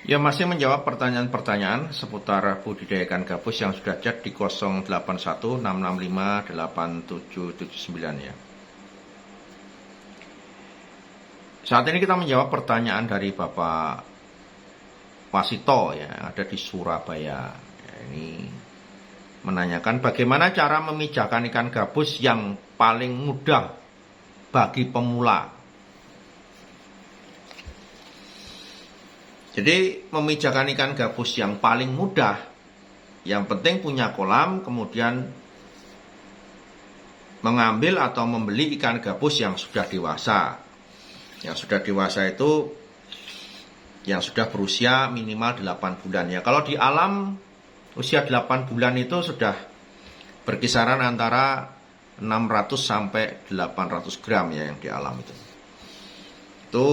Ya, masih menjawab pertanyaan-pertanyaan seputar budidaya ikan gabus yang sudah chat di 0816658779 ya. Saat ini kita menjawab pertanyaan dari Bapak Wasito ya, ada di Surabaya. Ya, ini menanyakan bagaimana cara memijakan ikan gabus yang paling mudah bagi pemula. Jadi memijakan ikan gabus yang paling mudah, yang penting punya kolam, kemudian mengambil atau membeli ikan gabus yang sudah dewasa. Yang sudah dewasa itu yang sudah berusia minimal 8 bulan ya. Kalau di alam usia 8 bulan itu sudah berkisaran antara 600 sampai 800 gram ya yang di alam itu. Itu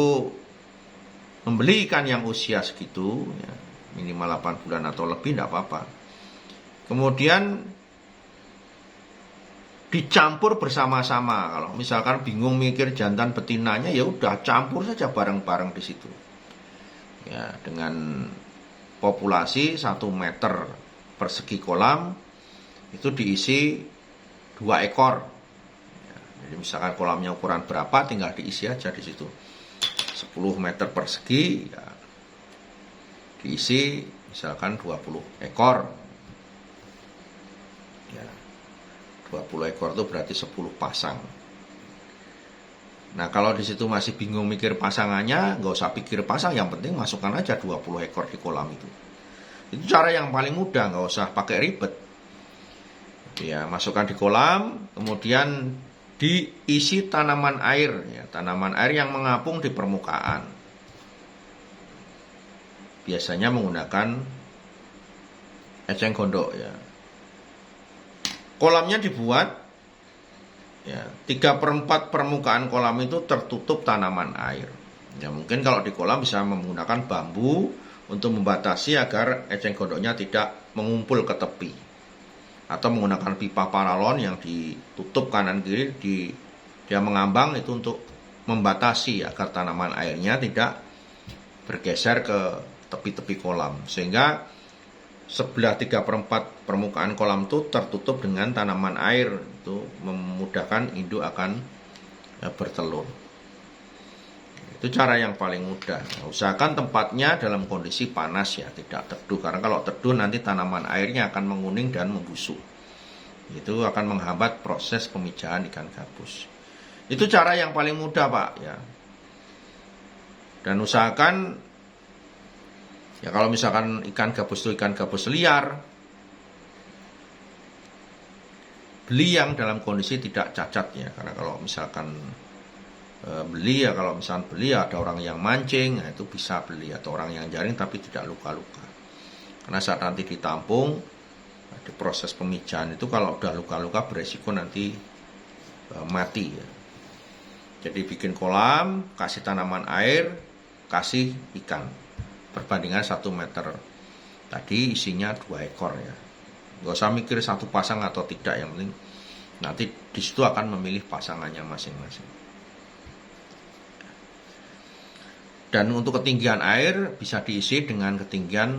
membeli ikan yang usia segitu ya, minimal 8 bulan atau lebih tidak apa-apa. Kemudian dicampur bersama-sama. Kalau misalkan bingung mikir jantan betinanya, ya udah campur saja bareng-bareng di situ. Ya, dengan populasi 1 meter persegi kolam itu diisi 2 ekor. Ya, jadi misalkan kolamnya ukuran berapa, tinggal diisi aja di situ. 10 meter persegi ya, diisi misalkan 20 ekor ya, 20 ekor itu berarti 10 pasang. Nah kalau di situ masih bingung mikir pasangannya, nggak usah pikir pasang, yang penting masukkan aja 20 ekor di kolam itu. Itu cara yang paling mudah, nggak usah pakai ribet ya. Masukkan di kolam, kemudian diisi tanaman air ya, tanaman air yang mengapung di permukaan. Biasanya menggunakan eceng gondok ya. Kolamnya dibuat ya, 3/4 permukaan kolam itu tertutup tanaman air. Ya mungkin kalau di kolam bisa menggunakan bambu untuk membatasi agar eceng gondoknya tidak mengumpul ke tepi. Atau menggunakan pipa paralon yang ditutup kanan kiri, dia mengambang itu untuk membatasi agar tanaman airnya tidak bergeser ke tepi-tepi kolam, sehingga sebelah 3/4 permukaan kolam itu tertutup dengan tanaman air, itu memudahkan induk akan bertelur. Itu cara yang paling mudah. Usahakan tempatnya dalam kondisi panas ya, tidak teduh. Karena kalau teduh nanti tanaman airnya akan menguning dan membusuk. Itu akan menghambat proses pemijahan ikan gabus. Itu cara yang paling mudah Pak ya. Dan usahakan ya kalau misalkan ikan gabus itu ikan gabus liar, beli yang dalam kondisi tidak cacat ya. Karena kalau misalkan beli ya, kalau misalkan beli ada orang yang mancing, nah itu bisa beli, atau orang yang jaring tapi tidak luka-luka. Karena saat nanti ditampung di proses pemijahan itu kalau udah luka-luka beresiko nanti mati ya. Jadi bikin kolam, kasih tanaman air, kasih ikan. Perbandingan 1 meter. Tadi isinya 2 ekor ya. Gak usah mikir 1 pasang atau tidak, yang penting nanti disitu akan memilih pasangannya masing-masing. Dan untuk ketinggian air bisa diisi dengan ketinggian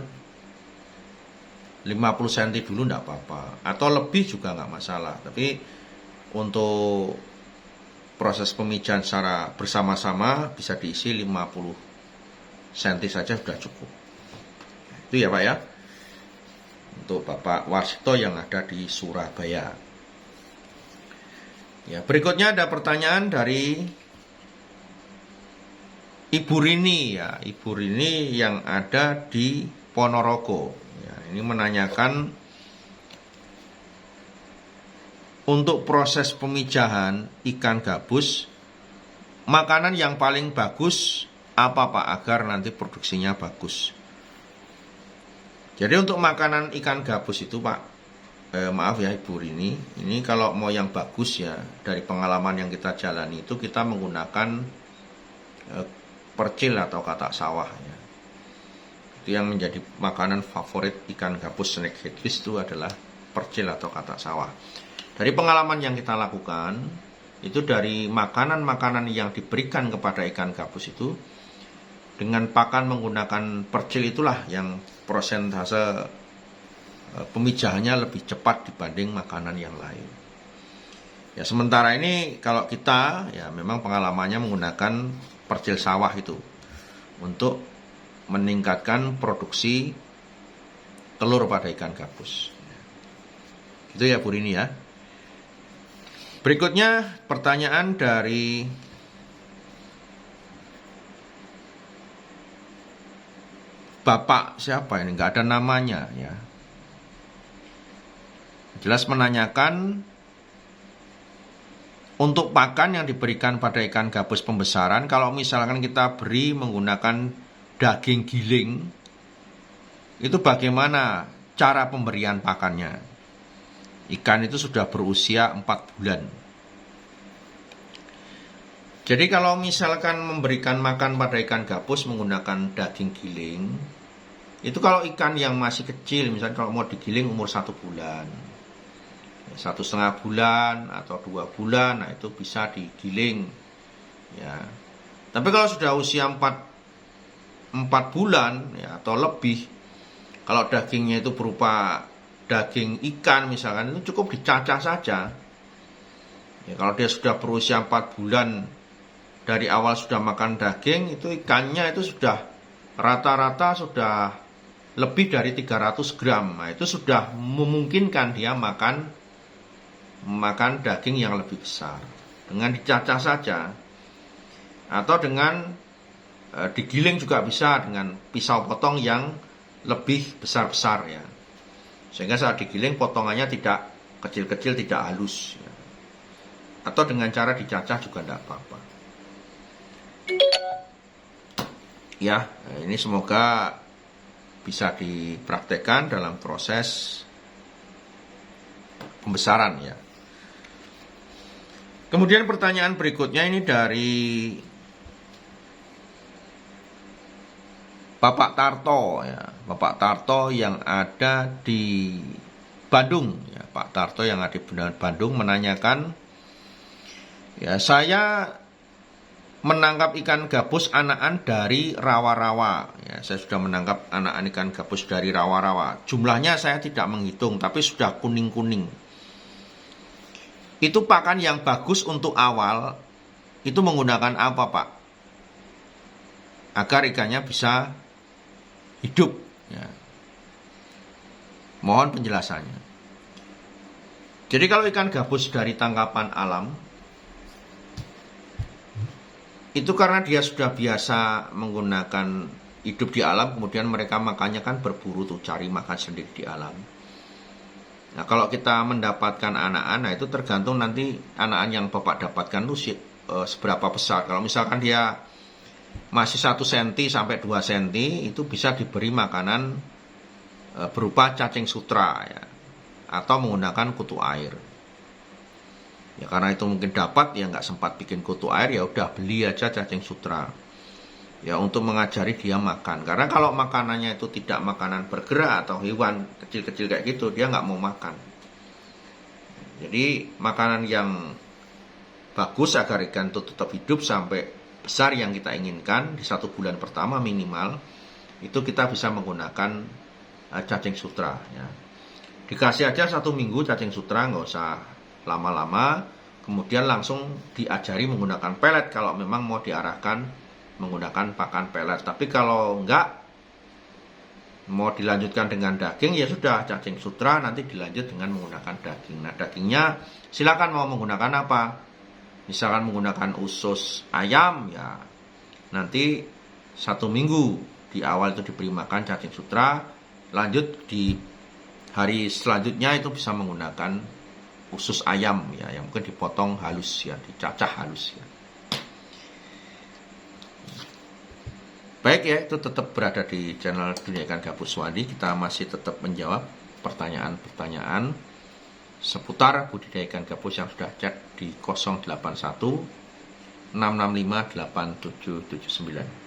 50 cm dulu enggak apa-apa, atau lebih juga enggak masalah. Tapi untuk proses pemijahan secara bersama-sama bisa diisi 50 cm saja sudah cukup. Itu ya Pak ya, untuk Bapak Wasito yang ada di Surabaya. Ya, berikutnya ada pertanyaan dari Ibu Rini ya, Ibu Rini yang ada di Ponorogo. Ya, ini menanyakan untuk proses pemijahan ikan gabus, makanan yang paling bagus apa Pak agar nanti produksinya bagus. Jadi untuk makanan ikan gabus itu Pak, maaf ya Ibu Rini, ini kalau mau yang bagus ya, dari pengalaman yang kita jalani itu kita menggunakan percil atau katak sawah ya. Itu yang menjadi makanan favorit ikan gabus snack headfish itu adalah percil atau katak sawah. Dari pengalaman yang kita lakukan, itu dari makanan-makanan yang diberikan kepada ikan gabus itu dengan pakan menggunakan percil itulah yang persentase pemijahannya lebih cepat dibanding makanan yang lain. Ya, sementara ini kalau kita ya memang pengalamannya menggunakan percil sawah itu untuk meningkatkan produksi telur pada ikan gabus. Itu ya Bu Rini ya. Berikutnya pertanyaan dari Bapak siapa ini? Nggak ada namanya ya. Jelas menanyakan untuk pakan yang diberikan pada ikan gabus pembesaran, kalau misalkan kita beri menggunakan daging giling, itu bagaimana cara pemberian pakannya? Ikan itu sudah berusia 4 bulan. Jadi kalau misalkan memberikan makan pada ikan gabus menggunakan daging giling, itu kalau ikan yang masih kecil, misalnya kalau mau digiling umur 1 bulan, 1,5 bulan atau 2 bulan, nah itu bisa digiling ya. Tapi kalau sudah usia 4 bulan ya, atau lebih, kalau dagingnya itu berupa daging ikan misalkan, itu cukup dicacah saja ya. Kalau dia sudah berusia 4 bulan, dari awal sudah makan daging, itu ikannya itu sudah rata-rata sudah lebih dari 300 gram. Nah, itu sudah memungkinkan dia makan daging yang lebih besar dengan dicacah saja, atau dengan digiling juga bisa dengan pisau potong yang lebih besar-besar ya, sehingga saat digiling potongannya tidak kecil-kecil, tidak halus ya. Atau dengan cara dicacah juga tidak apa-apa ya. Ini semoga bisa dipraktekkan dalam proses pembesaran ya. Kemudian pertanyaan berikutnya ini dari Bapak Tarto ya. Bapak Tarto yang ada di Bandung ya. Pak Tarto yang ada di Bandung menanyakan ya, saya menangkap ikan gabus anakan dari rawa-rawa ya. Saya sudah menangkap anakan ikan gabus dari rawa-rawa. Jumlahnya saya tidak menghitung, tapi sudah kuning-kuning. Itu pakan yang bagus untuk awal, itu menggunakan apa Pak? Agar ikannya bisa hidup ya. Mohon penjelasannya. Jadi kalau ikan gabus dari tangkapan alam, itu karena dia sudah biasa menggunakan hidup di alam, kemudian mereka makannya kan berburu tuh, cari makan sendiri di alam. Nah, kalau kita mendapatkan anakan, itu tergantung nanti anakan yang Bapak dapatkan itu seberapa besar. Kalau misalkan dia masih 1 cm sampai 2 cm, itu bisa diberi makanan berupa cacing sutra ya, atau menggunakan kutu air. Ya karena itu mungkin dapat, ya nggak sempat bikin kutu air, ya udah beli aja cacing sutra. Ya untuk mengajari dia makan. Karena kalau makanannya itu tidak makanan bergerak atau hewan kecil-kecil kayak gitu, dia nggak mau makan. Jadi makanan yang bagus agar ikan itu tetap hidup sampai besar yang kita inginkan di 1 bulan pertama minimal, itu kita bisa menggunakan cacing sutra ya. Dikasih aja 1 minggu cacing sutra, nggak usah lama-lama, kemudian langsung diajari menggunakan pelet kalau memang mau diarahkan menggunakan pakan pelet. Tapi kalau enggak, mau dilanjutkan dengan daging, ya sudah cacing sutra, nanti dilanjut dengan menggunakan daging. Nah dagingnya silakan mau menggunakan apa. Misalkan menggunakan usus ayam, ya nanti 1 minggu di awal itu diberi makan cacing sutra, lanjut di hari selanjutnya itu bisa menggunakan usus ayam ya, yang mungkin dipotong halus ya, dicacah halus ya. Baik ya, itu tetap berada di channel Dunia Ikan Gabus Suwandi. Kita masih tetap menjawab pertanyaan-pertanyaan seputar budidaya ikan gabus yang sudah chat di 081 665 8779.